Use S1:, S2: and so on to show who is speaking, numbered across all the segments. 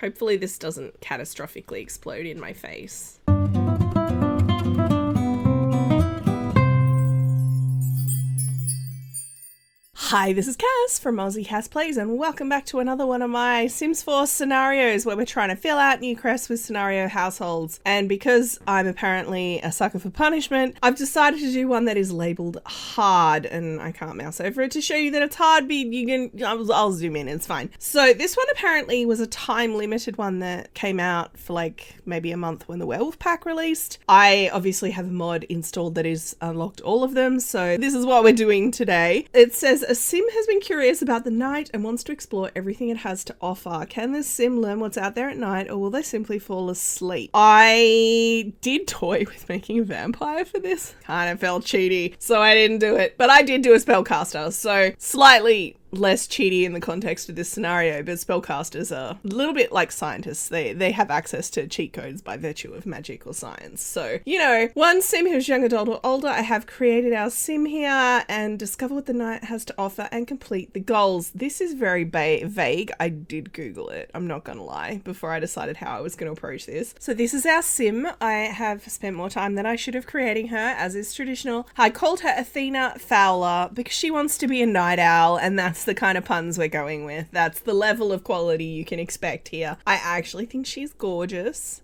S1: Hopefully this doesn't catastrophically explode in my face. Hi, this is Cass from Aussie Cass Plays, and welcome back to another one of my Sims 4 scenarios where we're trying to fill out Newcrest with scenario households. And because I'm apparently a sucker for punishment, I've decided to do one that is labelled hard, and I can't mouse over it to show you that it's hard, but I'll zoom in, it's fine. So this one apparently was a time-limited one that came out for like maybe a month when the Werewolf Pack released. I obviously have a mod installed that is unlocked all of them, so this is what we're doing today. It says, a sim has been curious about the night and wants to explore everything it has to offer. Can this sim learn what's out there at night, or will they simply fall asleep? I did toy with making a vampire for this. Kind of felt cheaty, so I didn't do it. But I did do a spellcaster, so slightly less cheaty in the context of this scenario, but spellcasters are a little bit like scientists. They have access to cheat codes by virtue of magic or science. So, you know, one sim who's young adult or older, I have created our sim here and discover what the night has to offer and complete the goals. This is very vague. I did Google it, I'm not gonna lie, before I decided how I was going to approach this. So this is our sim. I have spent more time than I should have creating her, as is traditional. I called her Athena Fowler because she wants to be a night owl, and that's the kind of puns we're going with. That's the level of quality you can expect here. I actually think she's gorgeous.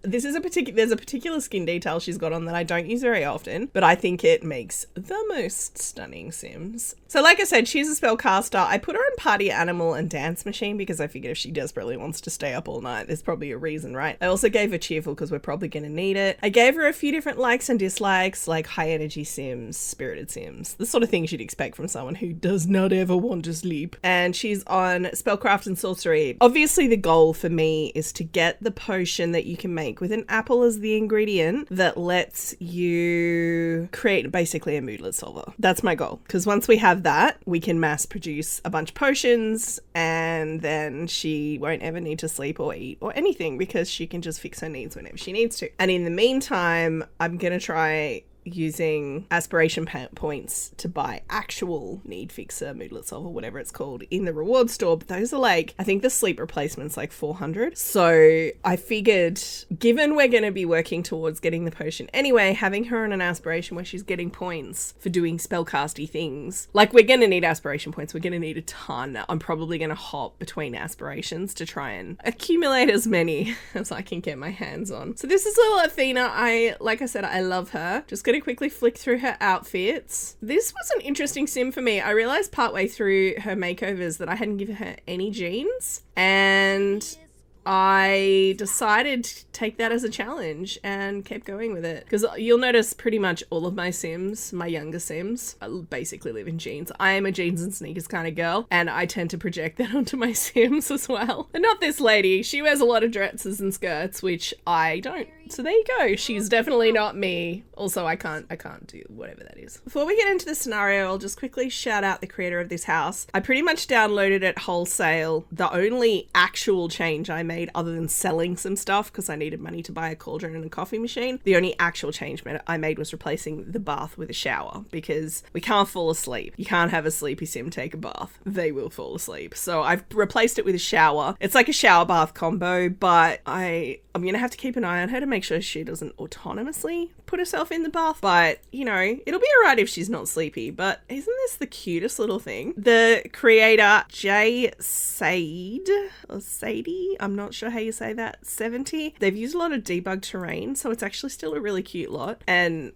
S1: There's a particular skin detail she's got on that I don't use very often, but I think it makes the most stunning sims. So like I said, she's a spellcaster. I put her in party animal and dance machine because I figured if she desperately wants to stay up all night, there's probably a reason, right? I also gave her cheerful because we're probably going to need it. I gave her a few different likes and dislikes, like high energy sims, spirited sims, the sort of things you'd expect from someone who does not ever want to sleep. And she's on spellcraft and sorcery. Obviously the goal for me is to get the potion that you can make with an apple as the ingredient that lets you create basically a moodlet solver. That's my goal, because once we have that, we can mass produce a bunch of potions, and then she won't ever need to sleep or eat or anything because she can just fix her needs whenever she needs to. And in the meantime, I'm gonna try using aspiration points to buy actual need fixer, moodlet solver, whatever it's called, in the reward store. But those are like, I think the sleep replacement's like 400. So I figured, given we're going to be working towards getting the potion anyway, having her on an aspiration where she's getting points for doing spellcasty things, like we're going to need aspiration points. We're going to need a ton. I'm probably going to hop between aspirations to try and accumulate as many as I can get my hands on. So this is little Athena. Like I said, I love her. Just gonna quickly flick through her outfits. This was an interesting sim for me. I realized partway through her makeovers that I hadn't given her any jeans, and I decided to take that as a challenge and kept going with it. Because you'll notice pretty much all of my sims, my younger sims, basically live in jeans. I am a jeans and sneakers kind of girl, and I tend to project that onto my sims as well. But not this lady. She wears a lot of dresses and skirts, which I don't. So there you go. She's definitely not me. Also, I can't do whatever that is. Before we get into the scenario, I'll just quickly shout out the creator of this house. I pretty much downloaded it wholesale. The only actual change I made, other than selling some stuff because I needed money to buy a cauldron and a coffee machine, the only actual change I made was replacing the bath with a shower, because we can't fall asleep. You can't have a sleepy sim take a bath. They will fall asleep. So I've replaced it with a shower. It's like a shower bath combo, but I'm gonna have to keep an eye on her to make sure she doesn't autonomously put herself in the bath. But, you know, it'll be alright if she's not sleepy. But isn't this the cutest little thing? The creator, J. Sade, or Sadie, I'm not sure how you say that, 70. They've used a lot of debug terrain, so it's actually still a really cute lot. And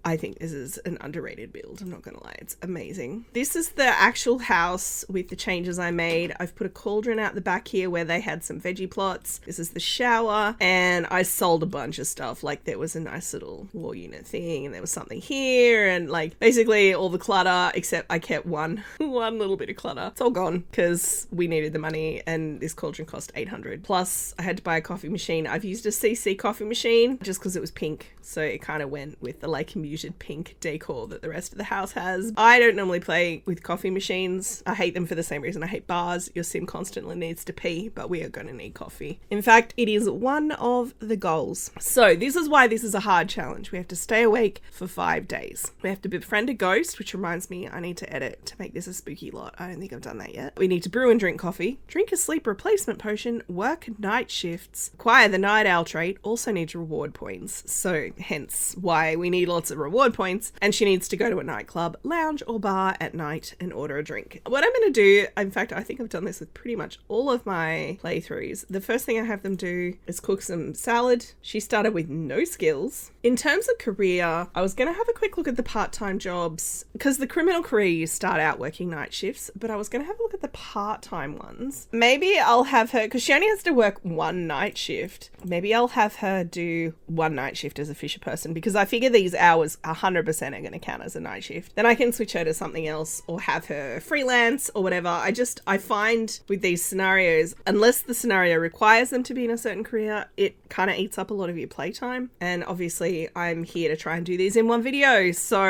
S1: I think this is an underrated build. I'm not gonna lie, it's amazing. This is the actual house with the changes I made. I've put a cauldron out the back here where they had some veggie plots. This is the shower, and I sold a bunch of stuff. Like there was a nice little war unit thing, and there was something here, and like basically all the clutter, except I kept one little bit of clutter. It's all gone because we needed the money, and this cauldron cost 800. Plus I had to buy a coffee machine. I've used a CC coffee machine just because it was pink, so it kind of went with the like music muted pink decor that the rest of the house has. I don't normally play with coffee machines. I hate them for the same reason I hate bars. Your sim constantly needs to pee, but we are going to need coffee. In fact, it is one of the goals. So this is why this is a hard challenge. We have to stay awake for 5 days. We have to befriend a ghost, which reminds me I need to edit to make this a spooky lot. I don't think I've done that yet. We need to brew and drink coffee, drink a sleep replacement potion, work night shifts, acquire the night owl trait, also needs reward points. So hence why we need lots of reward points. And she needs to go to a nightclub, lounge or bar at night and order a drink. What I'm going to do, in fact, I think I've done this with pretty much all of my playthroughs. The first thing I have them do is cook some salad. She started with no skills. In terms of career, I was going to have a quick look at the part-time jobs because the criminal career you start out working night shifts, but I was going to have a look at the part-time ones. Maybe I'll have her, because she only has to work one night shift. Maybe I'll have her do one night shift as a fisher person because I figure these hours 100% are going to count as a night shift. Then I can switch her to something else or have her freelance or whatever. I find with these scenarios, unless the scenario requires them to be in a certain career, it kind of eats up a lot of your playtime. And obviously I'm here to try and do these in one video. So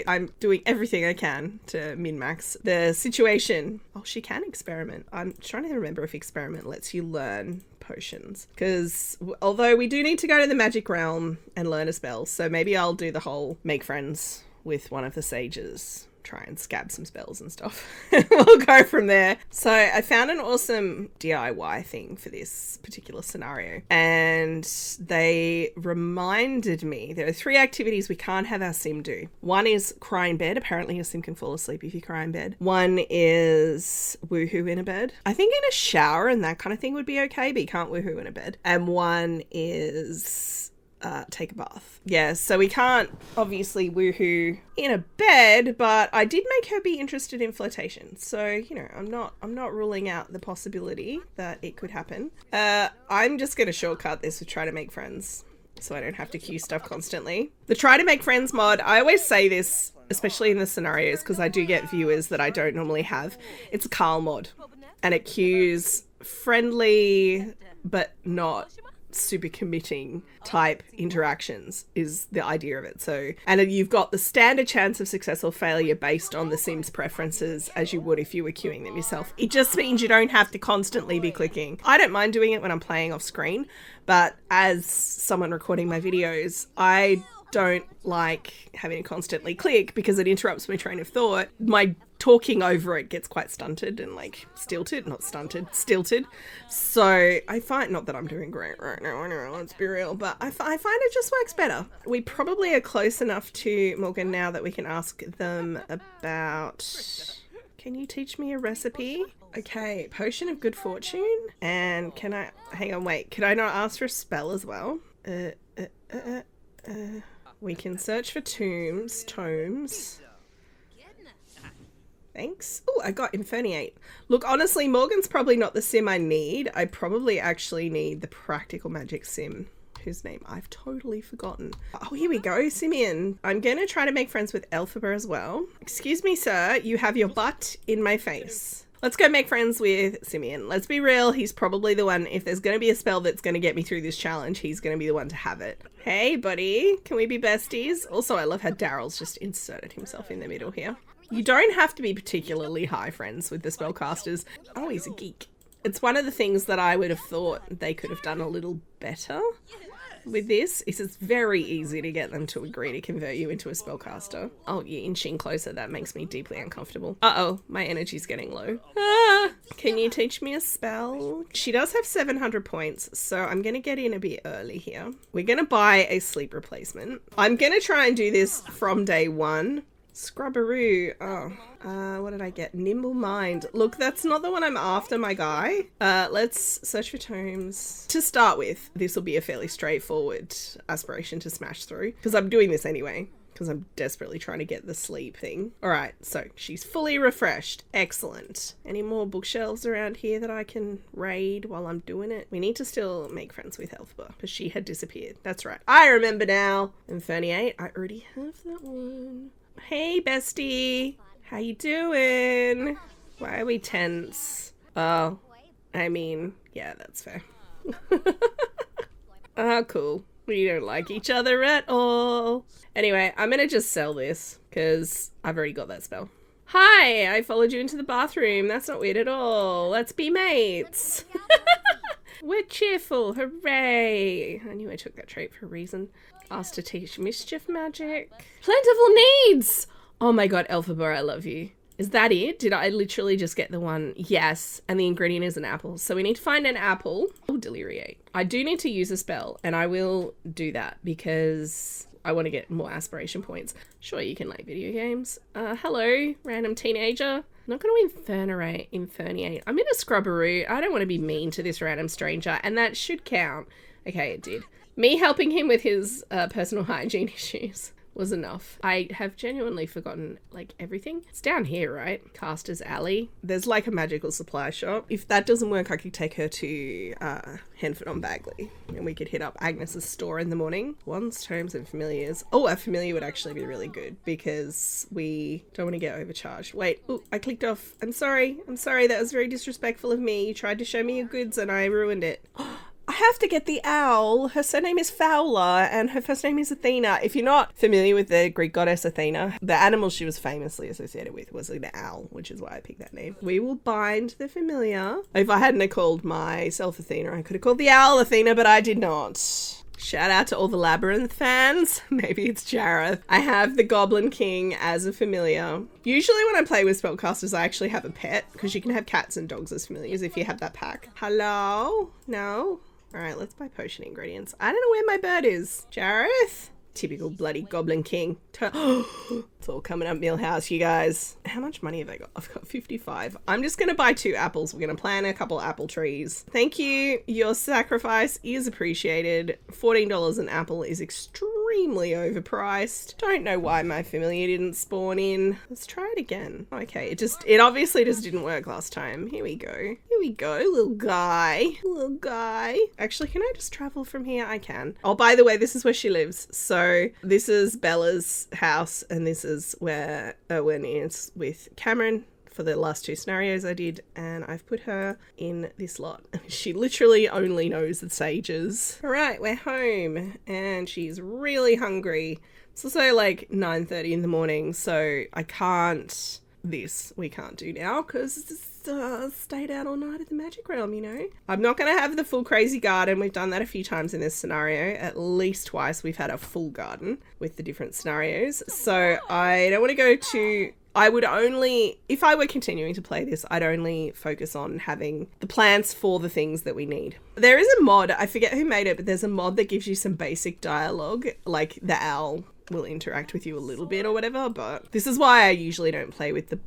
S1: I'm doing everything I can to min-max the situation. Oh, she can experiment. I'm trying to remember if experiment lets you learn potions, because although we do need to go to the magic realm and learn a spell, so maybe I'll do the whole make friends with one of the sages, try and scab some spells and stuff. We'll go from there. So I found an awesome DIY thing for this particular scenario, and they reminded me there are 3 activities we can't have our sim do. One is cry in bed. Apparently your sim can fall asleep if you cry in bed. One is woohoo in a bed. I think in a shower and that kind of thing would be okay, but you can't woohoo in a bed. And one is take a bath. Yeah, so we can't obviously woohoo in a bed, but I did make her be interested in flirtation. So, you know, I'm not ruling out the possibility that it could happen. I'm just going to shortcut this with try to make friends so I don't have to queue stuff constantly. The try to make friends mod, I always say this, especially in the scenarios, because I do get viewers that I don't normally have. It's a Carl mod, and it queues friendly but not super committing type interactions is the idea of it. So, and you've got the standard chance of success or failure based on the Sims preferences as you would if you were queuing them yourself. It just means you don't have to constantly be clicking. I don't mind doing it when I'm playing off screen, but as someone recording my videos, I don't like having to constantly click because it interrupts my train of thought. My talking over it gets quite stunted and like stilted. So I find, not that I'm doing great right now, let's be real, but I find it just works better. We probably are close enough to Morgan now that we can ask them about, can you teach me a recipe? Okay, potion of good fortune. And can I, hang on, wait, could I not ask for a spell as well? We can search for tomes. Thanks. Oh, I got Inferniate. Look, honestly, Morgan's probably not the sim I need. I probably actually need the practical magic sim, whose name I've totally forgotten. Oh, here we go, Simeon. I'm going to try to make friends with Elphaba as well. Excuse me, sir. You have your butt in my face. Let's go make friends with Simeon. Let's be real. He's probably the one. If there's going to be a spell that's going to get me through this challenge, he's going to be the one to have it. Hey, buddy. Can we be besties? Also, I love how Daryl's just inserted himself in the middle here. You don't have to be particularly high friends with the spellcasters. Oh, he's a geek. It's one of the things that I would have thought they could have done a little better with this, is it's very easy to get them to agree to convert you into a spellcaster. Oh, you're inching closer. That makes me deeply uncomfortable. Uh-oh, my energy's getting low. Ah, can you teach me a spell? She does have 700 points, so I'm going to get in a bit early here. We're going to buy a sleep replacement. I'm going to try and do this from day one. Scrubberoo. Oh, what did I get? Nimble Mind. Look, that's not the one I'm after, my guy. Let's search for tomes. To start with, this will be a fairly straightforward aspiration to smash through, because I'm doing this anyway, because I'm desperately trying to get the sleep thing. All right, so she's fully refreshed. Excellent. Any more bookshelves around here that I can raid while I'm doing it? We need to still make friends with Elphaba, because she had disappeared. That's right. I remember now. Inferniate. I already have that one. Hey, bestie. How you doing? Why are we tense? Oh, I mean, yeah, that's fair. Oh, cool. We don't like each other at all. Anyway, I'm gonna just sell this because I've already got that spell. Hi, I followed you into the bathroom. That's not weird at all. Let's be mates. We're cheerful. Hooray. I knew I took that trait for a reason. Asked to teach mischief magic. Plentiful needs. Oh my god, Elphaba, I love you. Is that it? Did I literally just get the one? Yes. And the ingredient is an apple. So we need to find an apple. Oh, deliriate. I do need to use a spell, and I will do that because I want to get more aspiration points. Sure, you can like video games. Hello, random teenager. I'm not going to inferniate. I'm in a scrubberoo. I don't want to be mean to this random stranger, and that should count. Okay, it did. Me helping him with his personal hygiene issues was enough. I have genuinely forgotten like everything. It's down here, right? Caster's Alley. There's like a magical supply shop. If that doesn't work, I could take her to Henford on Bagley and we could hit up Agnes's store in the morning. Wands, tomes, and familiars. Oh, a familiar would actually be really good because we don't want to get overcharged. Wait, oh, I clicked off. I'm sorry. That was very disrespectful of me. You tried to show me your goods and I ruined it. I have to get the owl. Her surname is Fowler and her first name is Athena. If you're not familiar with the Greek goddess Athena, the animal she was famously associated with was an owl, which is why I picked that name. We will bind the familiar. If I hadn't have called myself Athena, I could have called the owl Athena, but I did not. Shout out to all the Labyrinth fans. Maybe it's Jareth. I have the Goblin King as a familiar. Usually when I play with spellcasters, I actually have a pet because you can have cats and dogs as familiars if you have that pack. Hello? No? All right, let's buy potion ingredients. I don't know where my bird is. Jareth? Typical bloody Goblin King. It's all coming up Millhouse, you guys. How much money have I got? I've got 55. I'm just going to buy 2 apples. We're going to plant a couple apple trees. Thank you. Your sacrifice is appreciated. $14 an apple is extremely overpriced. Don't know why my familiar didn't spawn in. Let's try it again. Okay, it obviously just didn't work last time. Here we go, little guy. Actually, can I just travel from here? I can. Oh, by the way, this is where she lives. So this is Bella's house and this is where Erwin is with Cameron for the last 2 scenarios I did, and I've put her in this lot. She literally only knows the sages. All right, we're home and she's really hungry. It's also like 9:30 in the morning, so we can't do now because it's stayed out all night at the magic realm, you know. I'm not going to have the full crazy garden. We've done that a few times in this scenario. At least twice we've had a full garden with the different scenarios. So I don't want to go to... if I were continuing to play this, I'd only focus on having the plants for the things that we need. There is a mod, I forget who made it, but there's a mod that gives you some basic dialogue, like the owl will interact with you a little bit or whatever, but this is why I usually don't play with the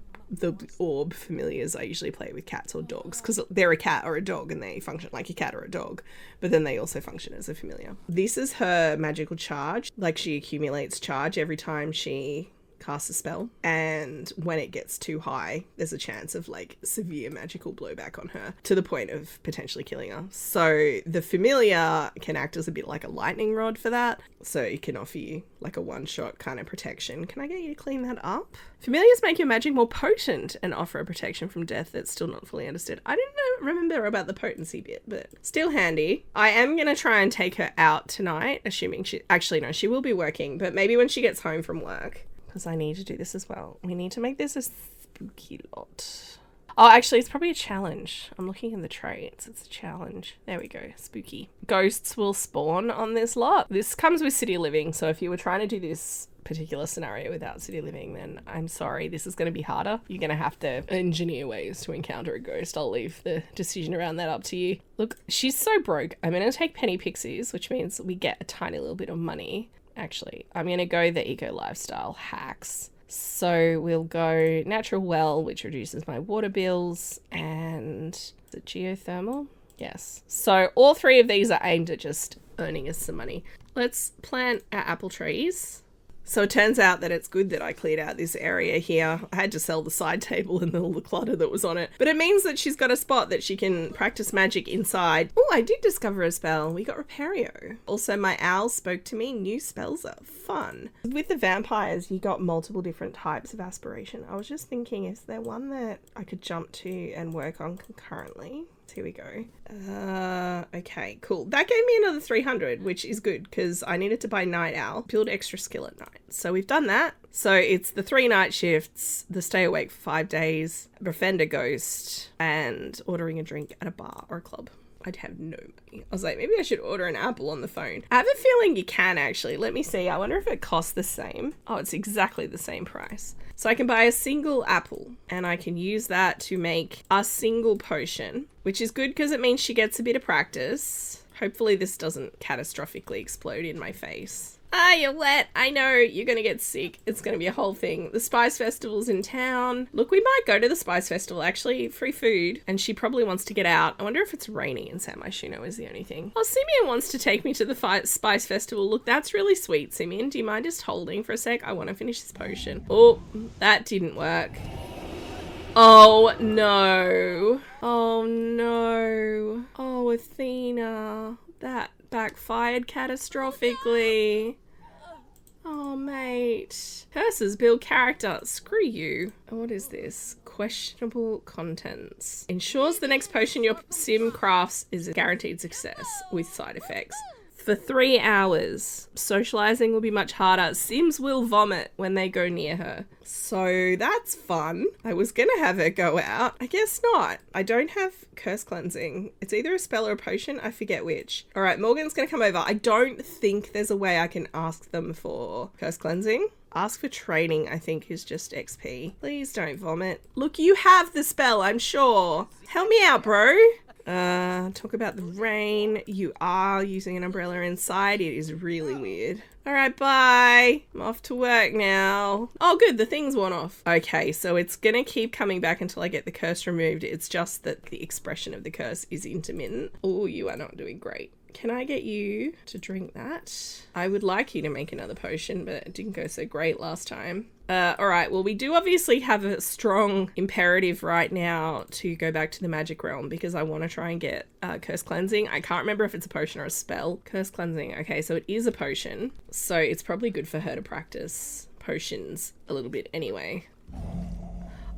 S1: orb familiars. I usually play with cats or dogs because they're a cat or a dog and they function like a cat or a dog, but then they also function as a familiar. This is her magical charge. Like, she accumulates charge every time she casts a spell, and when it gets too high, there's a chance of like severe magical blowback on her to the point of potentially killing her. So the familiar can act as a bit like a lightning rod for that, so it can offer you like a one-shot kind of protection. Can I get you to clean that up? Familiars make your magic more potent and offer a protection from death that's still not fully understood. I didn't remember about the potency bit, but still handy. I am gonna try and take her out tonight, assuming she will be working, but maybe when she gets home from work, because I need to do this as well. We need to make this a spooky lot. Oh, actually, it's probably a challenge. I'm looking in the traits. It's a challenge. There we go. Spooky. Ghosts will spawn on this lot. This comes with city living, so if you were trying to do this particular scenario without city living, then I'm sorry, this is going to be harder. You're going to have to engineer ways to encounter a ghost. I'll leave the decision around that up to you. Look, she's so broke. I'm going to take penny pixies, which means we get a tiny little bit of money. Actually, I'm going to go the eco lifestyle hacks. So we'll go natural well, which reduces my water bills, and the geothermal. Yes. So all 3 of these are aimed at just earning us some money. Let's plant our apple trees. So it turns out that it's good that I cleared out this area here. I had to sell the side table and all the clutter that was on it. But it means that she's got a spot that she can practice magic inside. Oh, I did discover a spell. We got Repario. Also, my owl spoke to me. New spells are fun. With the vampires, you got multiple different types of aspiration. I was just thinking, is there one that I could jump to and work on concurrently? Here we go. Okay, cool. That gave me another 300, which is good because I needed to buy Night Owl, build extra skill at night. So we've done that. So it's the 3 night shifts, the stay awake for 5 days, befriend a ghost, and ordering a drink at a bar or a club. I'd have no money. I was like, maybe I should order an apple on the phone. I have a feeling you can actually. Let me see. I wonder if it costs the same. Oh, it's exactly the same price. So I can buy a single apple and I can use that to make a single potion, which is good because it means she gets a bit of practice. Hopefully this doesn't catastrophically explode in my face. Ah, you're wet. I know, you're going to get sick. It's going to be a whole thing. The Spice Festival's in town. Look, we might go to the Spice Festival, actually. Free food. And she probably wants to get out. I wonder if it's raining in San Myshuno is the only thing. Oh, Simeon wants to take me to the Spice Festival. Look, that's really sweet, Simeon. Do you mind just holding for a sec? I want to finish this potion. Oh, that didn't work. Oh, no. Oh, no. Oh, Athena. That backfired catastrophically. Oh, mate. Curses build character. Screw you. What is this? Questionable contents. Ensures the next potion your sim crafts is a guaranteed success with side effects. For 3 hours. Socializing will be much harder. Sims will vomit when they go near her. So that's fun. I was gonna have her go out. I guess not. I don't have curse cleansing. It's either a spell or a potion. I forget which. All right, Morgan's gonna come over. I don't think there's a way I can ask them for curse cleansing. Ask for training, I think, is just XP. Please don't vomit. Look, you have the spell, I'm sure. Help me out, bro. Talk about the rain. You are using an umbrella inside. It is really weird. All right, bye. I'm off to work now. Oh, good. The thing's worn off. Okay, so it's going to keep coming back until I get the curse removed. It's just that the expression of the curse is intermittent. Oh, you are not doing great. Can I get you to drink that? I would like you to make another potion, but it didn't go so great last time. All right, well, we do obviously have a strong imperative right now to go back to the magic realm because I want to try and get curse cleansing. I can't remember if it's a potion or a spell. Curse cleansing. Okay, so it is a potion. So it's probably good for her to practice potions a little bit anyway.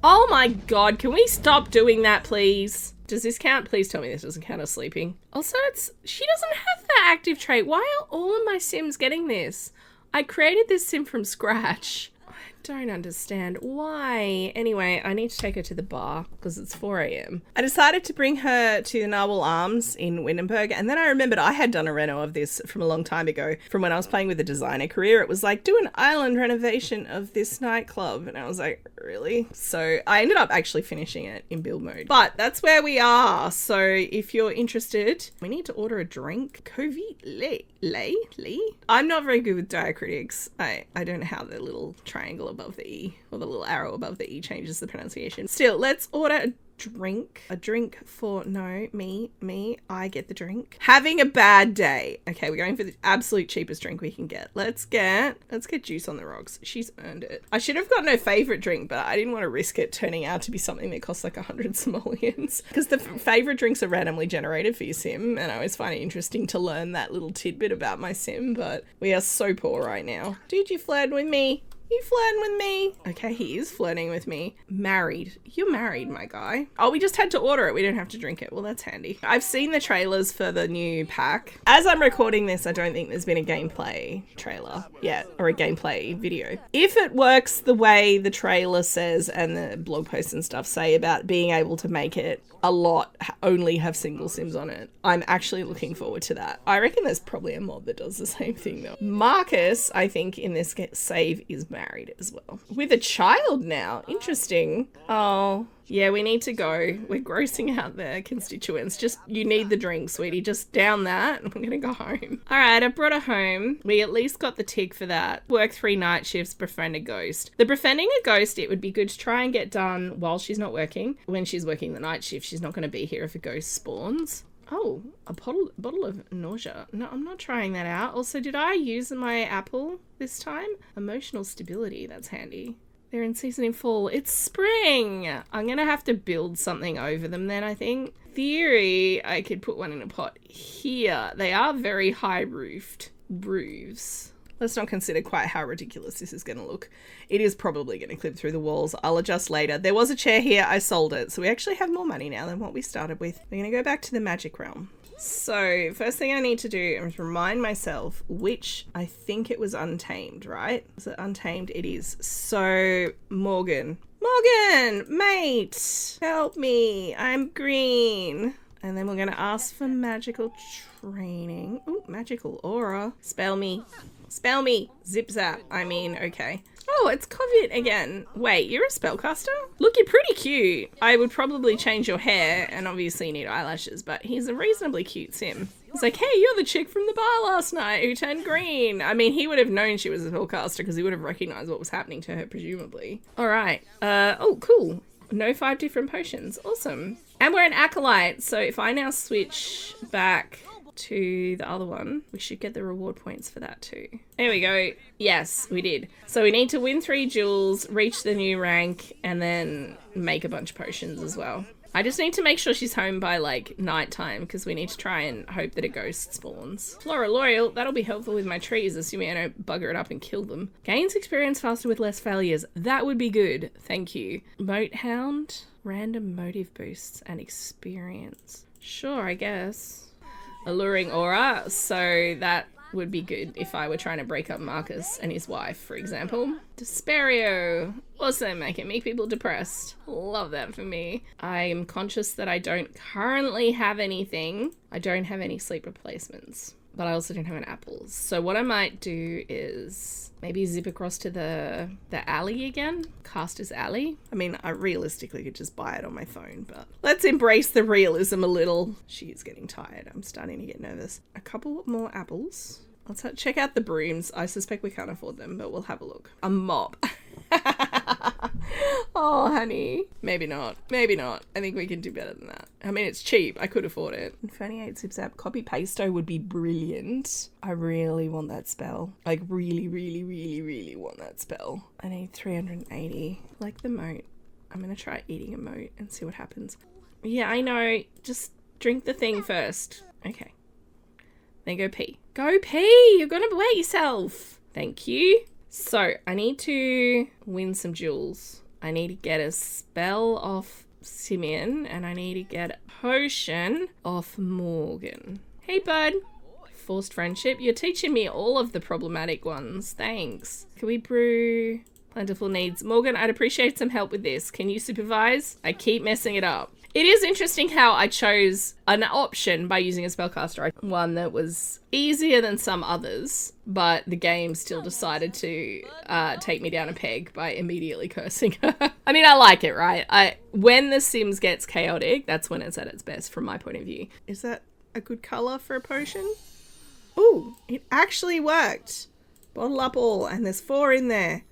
S1: Oh my God, can we stop doing that, please? Does this count? Please tell me this doesn't count as sleeping. Also, she doesn't have that active trait. Why are all of my sims getting this? I created this sim from scratch. I don't understand why. Anyway, I need to take her to the bar because it's 4 a.m. I decided to bring her to the Narwhal Arms in Windenburg, and then I remembered I had done a reno of this from a long time ago from when I was playing with the designer career. It was like, do an island renovation of this nightclub, and I was like, really? So I ended up actually finishing it in build mode, but that's where we are. So if you're interested, we need to order a drink. Lee. I'm not very good with diacritics. I don't know how the little triangle above the E or the little arrow above the E changes the pronunciation. Still, let's order a drink. A drink for me. I get the drink. Having a bad day. Okay, we're going for the absolute cheapest drink we can get. Let's get juice on the rocks. She's earned it. I should have gotten her favorite drink, but I didn't want to risk it turning out to be something that costs like 100 simoleons because the favorite drinks are randomly generated for your sim, and I always find it interesting to learn that little tidbit about my sim, but we are so poor right now. Dude, you flirting with me? You flirting with me? Okay, he is flirting with me. Married. You're married, my guy. Oh, we just had to order it. We don't have to drink it. Well, that's handy. I've seen the trailers for the new pack. As I'm recording this, I don't think there's been a gameplay trailer yet, or a gameplay video. If it works the way the trailer says and the blog posts and stuff say about being able to make it a lot only have single sims on it, I'm actually looking forward to that. I reckon there's probably a mod that does the same thing though. Marcus, I think in this save is married as well. With a child now. Interesting. Oh, yeah, we need to go. We're grossing out the constituents. Just, you need the drink, sweetie. Just down that and we're gonna go home. All right, I brought her home. We at least got the tick for that. Work 3 night shifts, befriend a ghost. The befriending a ghost, it would be good to try and get done while she's not working. When she's working the night shift, she's not gonna be here if a ghost spawns. Oh, a bottle of nausea. No, I'm not trying that out. Also, did I use my apple this time? Emotional stability, that's handy. They're in season in fall. It's spring. I'm going to have to build something over them then, I think. Theory, I could put one in a pot here. They are very high roofed roofs. Let's not consider quite how ridiculous this is going to look. It is probably going to clip through the walls. I'll adjust later. There was a chair here. I sold it. So we actually have more money now than what we started with. We're going to go back to the magic realm. So first thing I need to do is remind myself which I think it was Untamed, right? Is it Untamed? It is. So Morgan, mate, help me. I'm green. And then we're going to ask for magical training. Ooh, magical aura. Spell me. Zip zap. I mean, okay. Oh, it's COVID again. Wait, you're a spellcaster? Look, you're pretty cute. I would probably change your hair and obviously you need eyelashes, but he's a reasonably cute sim. He's like, hey, you're the chick from the bar last night who turned green. I mean, he would have known she was a spellcaster because he would have recognized what was happening to her, presumably. All right. Oh, cool. No 5 different potions. Awesome. And we're an acolyte, so if I now switch back to the other one, we should get the reward points for that too. There we go. Yes, we did. So we need to win 3 jewels, reach the new rank, and then make a bunch of potions as well. I just need to make sure she's home by like nighttime because we need to try and hope that a ghost spawns. Flora Loyal, that'll be helpful with my trees, assuming I don't bugger it up and kill them. Gains experience faster with less failures. That would be good. Thank you. Moat Hound, random motive boosts and experience. Sure, I guess. Alluring aura, so that would be good if I were trying to break up Marcus and his wife, for example. Desperio, also making me people depressed. Love that for me. I am conscious that I don't currently have anything. I don't have any sleep replacements, but I also don't have an apple. So what I might do is maybe zip across to the alley again. Caster's Alley. I mean, I realistically could just buy it on my phone, but let's embrace the realism a little. She is getting tired. I'm starting to get nervous. A couple more apples. Let's check out the brooms. I suspect we can't afford them, but we'll have a look. A mop. Oh, honey. Maybe not. Maybe not. I think we can do better than that. I mean, it's cheap. I could afford it. Inferniate Zip Zap. Copy Pasto would be brilliant. I really want that spell. Like, really, really, really, really want that spell. I need 380. Like the moat. I'm going to try eating a moat and see what happens. Yeah, I know. Just drink the thing first. Okay. Then go pee. Go pee! You're going to wet yourself. Thank you. So, I need to win some jewels. I need to get a spell off Simeon, and I need to get a potion off Morgan. Hey, bud. Forced friendship. You're teaching me all of the problematic ones. Thanks. Can we brew plentiful needs? Morgan, I'd appreciate some help with this. Can you supervise? I keep messing it up. It is interesting how I chose an option by using a spellcaster. One that was easier than some others, but the game still decided to take me down a peg by immediately cursing her. I mean, I like it, right? When The Sims gets chaotic, that's when it's at its best from my point of view. Is that a good colour for a potion? Ooh, it actually worked. Bottle up all, and there's 4 in there.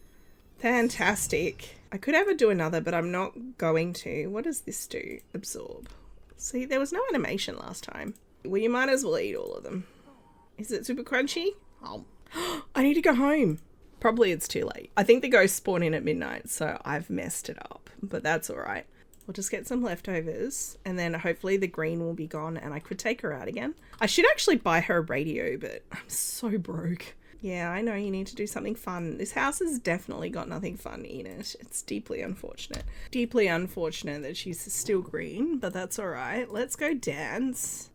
S1: Fantastic. I could ever do another, but I'm not going to. What does this do? Absorb. See, there was no animation last time. Well, you might as well eat all of them. Is it super crunchy? Oh. I need to go home. Probably it's too late. I think the ghosts spawn in at midnight, so I've messed it up. But that's all right. We'll just get some leftovers, and then hopefully the green will be gone, and I could take her out again. I should actually buy her a radio, but I'm so broke. Yeah, I know you need to do something fun. This house has definitely got nothing fun in it. It's deeply unfortunate. Deeply unfortunate that she's still green, but that's all right. Let's go dance.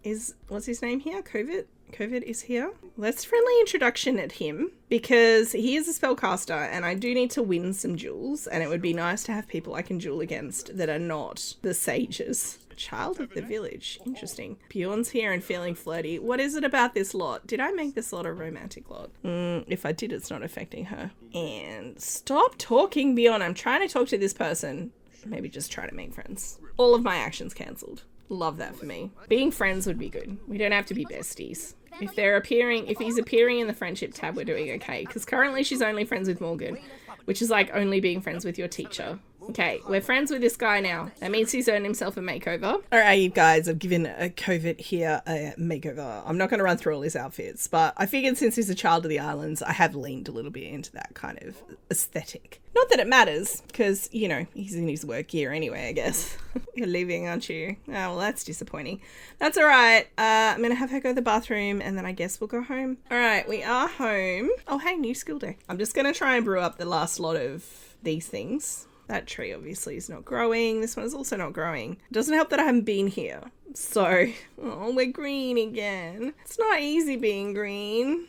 S1: What's his name here? COVID is here. Let's friendly introduction at him because he is a spellcaster and I do need to win some jewels, and it would be nice to have people I can duel against that are not the sages. Child of the village. Interesting. Bjorn's here and feeling flirty. What is it about this lot? Did I make this lot a romantic lot? If I did, it's not affecting her. And stop talking, Bjorn. I'm trying to talk to this person. Maybe just try to make friends. All of my actions cancelled. Love that for me. Being friends would be good. We don't have to be besties. If he's appearing in the friendship tab, we're doing okay. Because currently she's only friends with Morgan, which is like only being friends with your teacher. Okay, we're friends with this guy now. That means he's earned himself a makeover. All right, you guys, I've given a covert here a makeover. I'm not going to run through all his outfits, but I figured since he's a child of the islands, I have leaned a little bit into that kind of aesthetic. Not that it matters, because, you know, he's in his work gear anyway, I guess. You're leaving, aren't you? Oh, well, that's disappointing. That's all right. I'm going to have her go to the bathroom, and then I guess we'll go home. All right, we are home. Oh, hey, new skill day. I'm just going to try and brew up the last lot of these things. That tree obviously is not growing. This one is also not growing. It doesn't help that I haven't been here. So, oh, we're green again. It's not easy being green.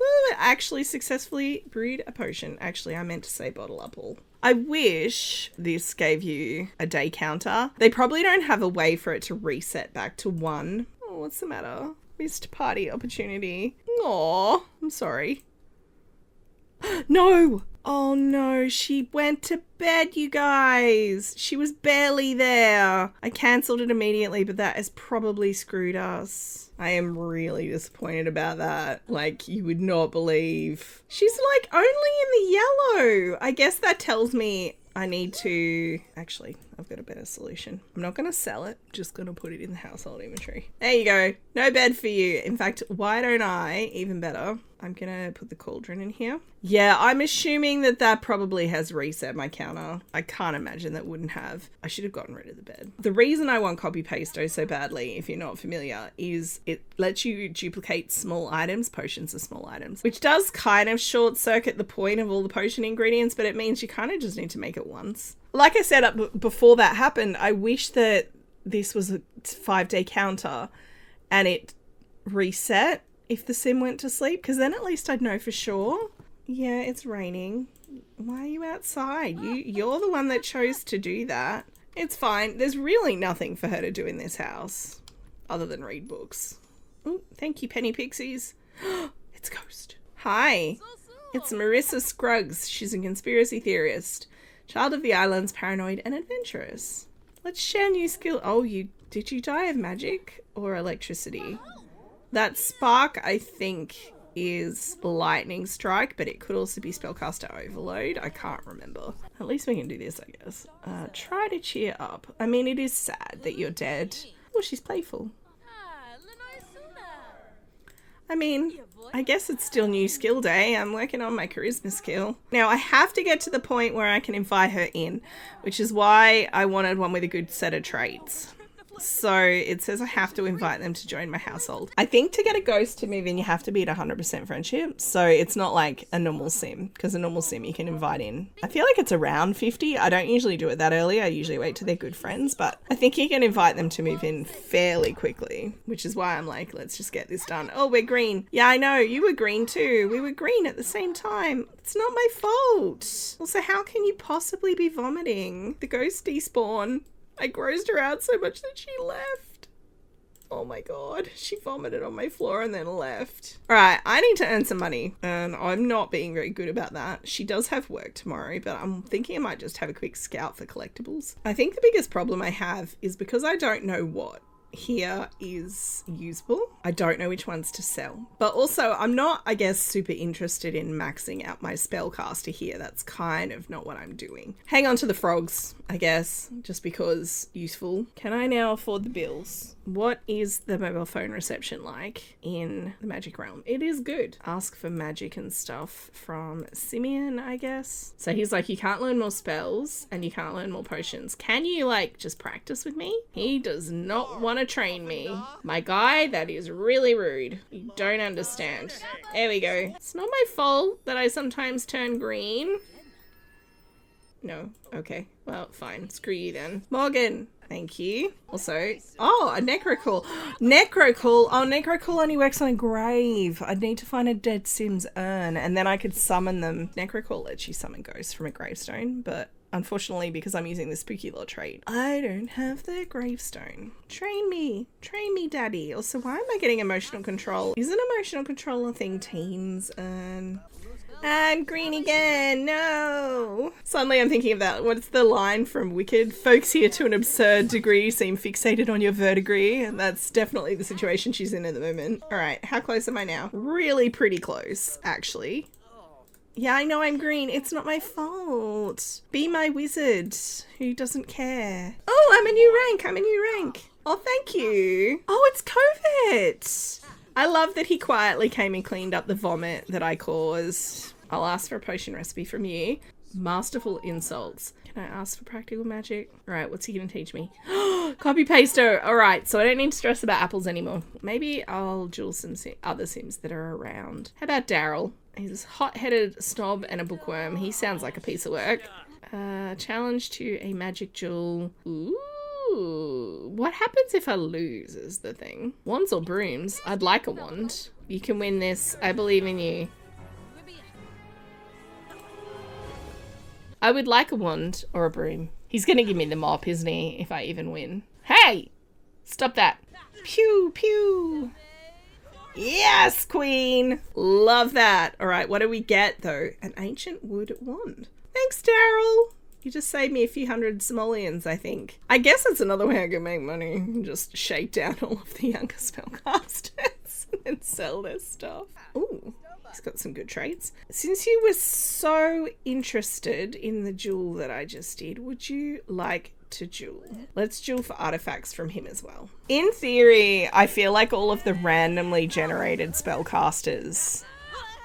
S1: Woo, actually successfully brewed a potion. Actually, I meant to say bottle up all. I wish this gave you a day counter. They probably don't have a way for it to reset back to 1. Oh, what's the matter? Missed party opportunity. Aw, I'm sorry. No! Oh no, she went to bed, you guys. She was barely there. I cancelled it immediately, but that has probably screwed us. I am really disappointed about that. Like, you would not believe. She's like only in the yellow. I guess that tells me I need to... Actually, I've got a better solution. I'm not going to sell it. Just going to put it in the household inventory. There you go. No bed for you. In fact, why don't I, even better, I'm going to put the cauldron in here. Yeah, I'm assuming that that probably has reset my counter. I can't imagine that wouldn't have. I should have gotten rid of the bed. The reason I want copy pasto so badly, if you're not familiar, is it lets you duplicate small items. Potions are small items, which does kind of short circuit the point of all the potion ingredients, but it means you kind of just need to make it once. Like I said before that happened, I wish that this was a 5-day counter and it reset if the sim went to sleep, because then at least I'd know for sure. Yeah, it's raining. Why are you outside? You're the one that chose to do that. It's fine. There's really nothing for her to do in this house other than read books. Oh, thank you, Penny Pixies. It's Ghost. Hi. It's Marissa Scruggs. She's a conspiracy theorist. Child of the islands, paranoid and adventurous. Let's share new skill. Oh, did you die of magic or electricity? That spark, I think, is lightning strike, but it could also be spellcaster overload. I can't remember. At least we can do this, I guess. Try to cheer up. I mean, it is sad that you're dead. Oh, she's playful. I mean, I guess it's still new skill day. I'm working on my charisma skill. Now, I have to get to the point where I can invite her in, which is why I wanted one with a good set of traits. So it says I have to invite them to join my household. I think to get a ghost to move in, you have to be at 100% friendship. So it's not like a normal sim, because a normal sim you can invite in. I feel like it's around 50. I don't usually do it that early. I usually wait till they're good friends, but I think you can invite them to move in fairly quickly, which is why I'm like, let's just get this done. Oh, we're green. Yeah, I know. You were green too. We were green at the same time. It's not my fault. Also, how can you possibly be vomiting? The ghost despawn. I grossed her out so much that she left. Oh my god. She vomited on my floor and then left. Alright, I need to earn some money. And I'm not being very good about that. She does have work tomorrow, but I'm thinking I might just have a quick scout for collectibles. I think the biggest problem I have is because I don't know what here is usable. I don't know which ones to sell. But also, I'm not, I guess, super interested in maxing out my spellcaster here. That's kind of not what I'm doing. Hang on to the frogs, I guess, just because useful. Can I now afford the bills? What is the mobile phone reception like in the magic realm? It is good. Ask for magic and stuff from Simeon, I guess. So he's like, you can't learn more spells and you can't learn more potions. Can you, like, just practice with me? He does not want to train me. My guy, that is really rude. You don't understand. There we go. It's not my fault that I sometimes turn green. No. Okay. Well, fine. Screw you then. Morgan. Thank you. Also, oh, a necrocool. Necrocool. Oh, necrocool only works on a grave. I'd need to find a dead sim's urn and then I could summon them. Necrocool lets you summon ghosts from a gravestone, but unfortunately, because I'm using the spooky law trait, I don't have the gravestone. Train me, daddy. Also, why am I getting emotional control? Isn't emotional control a thing teens earn? I'm green again, no! Suddenly I'm thinking of that. What's the line from Wicked? Folks here to an absurd degree seem fixated on your verdigris, and that's definitely the situation she's in at the moment. Alright, how close am I now? Really pretty close, actually. Yeah, I know I'm green. It's not my fault. Be my wizard who doesn't care. Oh, I'm a new rank. Oh, thank you. Oh, it's Covert. I love that he quietly came and cleaned up the vomit that I caused. I'll ask for a potion recipe from you. Masterful insults. Can I ask for practical magic? All right, what's he going to teach me? Copy pasto. All right, so I don't need to stress about apples anymore. Maybe I'll jewel some other Sims that are around. How about Daryl? He's a hot-headed snob and a bookworm. He sounds like a piece of work. Challenge to a magic jewel. Ooh. What happens if I lose is the thing. Wands or brooms? I'd like a wand. You can win this. I believe in you. I would like a wand or a broom. He's going to give me the mop, isn't he, if I even win? Hey! Stop that. Pew, pew. Yes, queen. Love that. All right, what do we get, though? An ancient wood wand. Thanks, Daryl. You just saved me a few hundred simoleons, I think. I guess that's another way I can make money. Just shake down all of the younger spellcasters and sell their stuff. Ooh. He's got some good traits. Since you were so interested in the jewel that I just did, would you like to jewel? Let's jewel for artifacts from him as well. In theory, I feel like all of the randomly generated spellcasters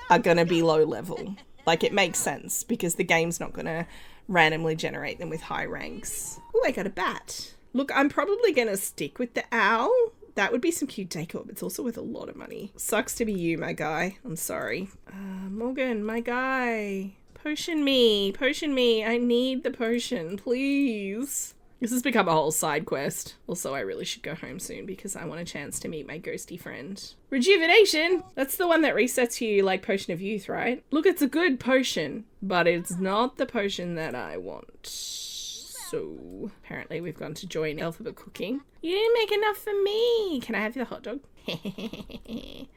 S1: are going to be low level. Like, it makes sense because the game's not going to randomly generate them with high ranks. Oh, I got a bat. Look, I'm probably going to stick with the owl. That would be some cute decor, but it's also worth a lot of money. Sucks to be you, my guy. I'm sorry. Morgan, my guy. Potion me. Potion me. I need the potion, please. This has become a whole side quest. Also, I really should go home soon because I want a chance to meet my ghosty friend. Rejuvenation! That's the one that resets you like Potion of Youth, right? Look, it's a good potion, but it's not the potion that I want. So apparently we've gone to join alphabet cooking. You didn't make enough for me. Can I have the hot dog?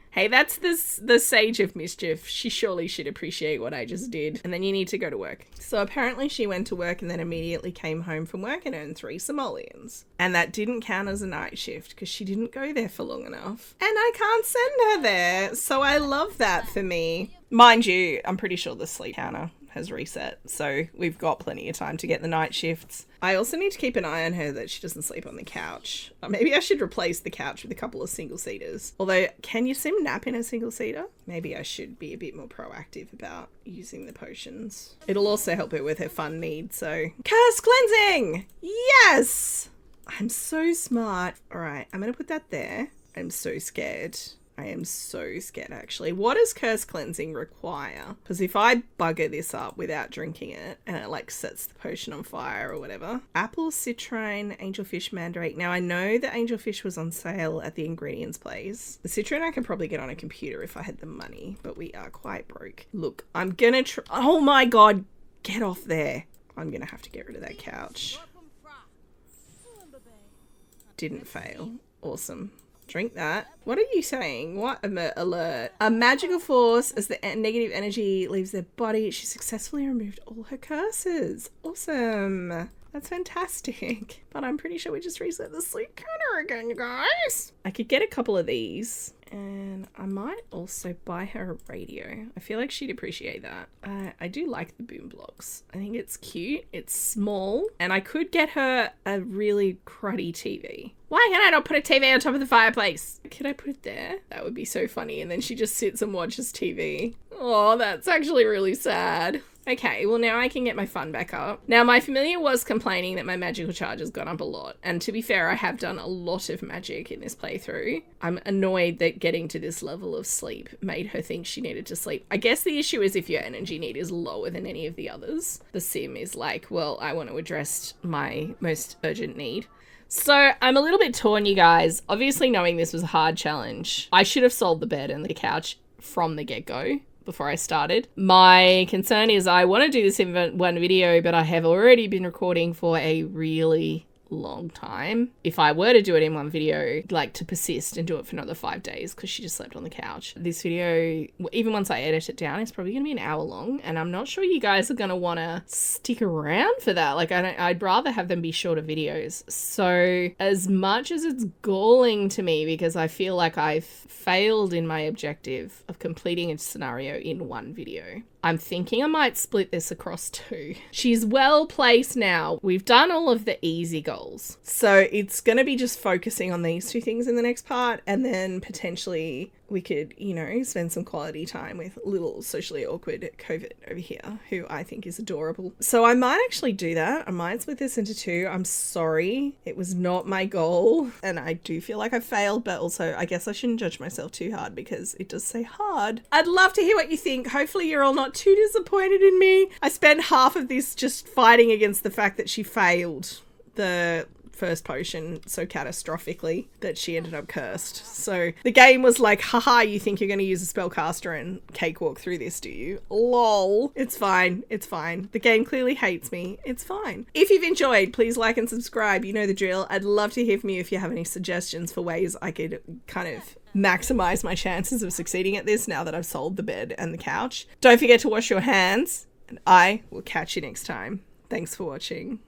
S1: Hey, that's the Sage of Mischief. She surely should appreciate what I just did. And then you need to go to work. So apparently she went to work and then immediately came home from work and earned 3 simoleons. And that didn't count as a night shift because she didn't go there for long enough. And I can't send her there. So I love that for me. Mind you, I'm pretty sure the sleep counter has reset, so we've got plenty of time to get the night shifts. I also need to keep an eye on her that she doesn't sleep on the couch. Maybe I should replace the couch with a couple of single-seaters. Although, can you sim nap in a single-seater? Maybe I should be a bit more proactive about using the potions. It'll also help her with her fun needs, so... Curse cleansing! Yes! I'm so smart. All right, I'm gonna put that there. I'm so scared. I am so scared, actually. What does curse cleansing require? Because if I bugger this up without drinking it and it like sets the potion on fire or whatever. Apple, citrine, angelfish, mandrake. Now I know that angelfish was on sale at the ingredients place. The citrine I can probably get on a computer if I had the money, but we are quite broke. Look, I'm gonna try. Oh my God, get off there. I'm gonna have to get rid of that couch. Didn't fail. Awesome. Drink that. What are you saying? What alert? A magical force as the negative energy leaves their body. She successfully removed all her curses. Awesome. That's fantastic. But I'm pretty sure we just reset the sleep counter again, you guys. I could get a couple of these. And I might also buy her a radio. I feel like she'd appreciate that. I do like the boom blocks. I think it's cute. It's small. And I could get her a really cruddy TV. Why can I not put a TV on top of the fireplace? Could I put it there? That would be so funny. And then she just sits and watches TV. Oh, that's actually really sad. Okay, well now I can get my fun back up. Now my familiar was complaining that my magical charge has gone up a lot. And to be fair, I have done a lot of magic in this playthrough. I'm annoyed that getting to this level of sleep made her think she needed to sleep. I guess the issue is if your energy need is lower than any of the others. The sim is like, well, I want to address my most urgent need. So I'm a little bit torn, you guys. Obviously knowing this was a hard challenge, I should have sold the bed and the couch from the get-go before I started. My concern is I want to do this in one video, but I have already been recording for a really long time. If I were to do it in one video, I'd like to persist and do it for another 5 days because she just slept on the couch. This video, even once I edit it down, it's probably going to be an hour long, and I'm not sure you guys are going to want to stick around for that. Like, I'd rather have them be shorter videos. So as much as it's galling to me because I feel like I've failed in my objective of completing a scenario in one video, I'm thinking I might split this across 2. She's well placed now. We've done all of the easy goals. So it's going to be just focusing on these 2 things in the next part, and then potentially we could, spend some quality time with little socially awkward COVID over here, who I think is adorable. So I might actually do that. I might split this into 2. I'm sorry. It was not my goal, and I do feel like I failed, but also I guess I shouldn't judge myself too hard because it does say hard. I'd love to hear what you think. Hopefully you're all not too disappointed in me. I spent half of this just fighting against the fact that she failed the first potion so catastrophically that she ended up cursed. So the game was like, haha, you think you're going to use a spellcaster and cakewalk through this, do you? Lol. It's fine. It's fine. The game clearly hates me. It's fine. If you've enjoyed, please like and subscribe. You know the drill. I'd love to hear from you if you have any suggestions for ways I could kind of maximize my chances of succeeding at this now that I've sold the bed and the couch. Don't forget to wash your hands, and I will catch you next time. Thanks for watching.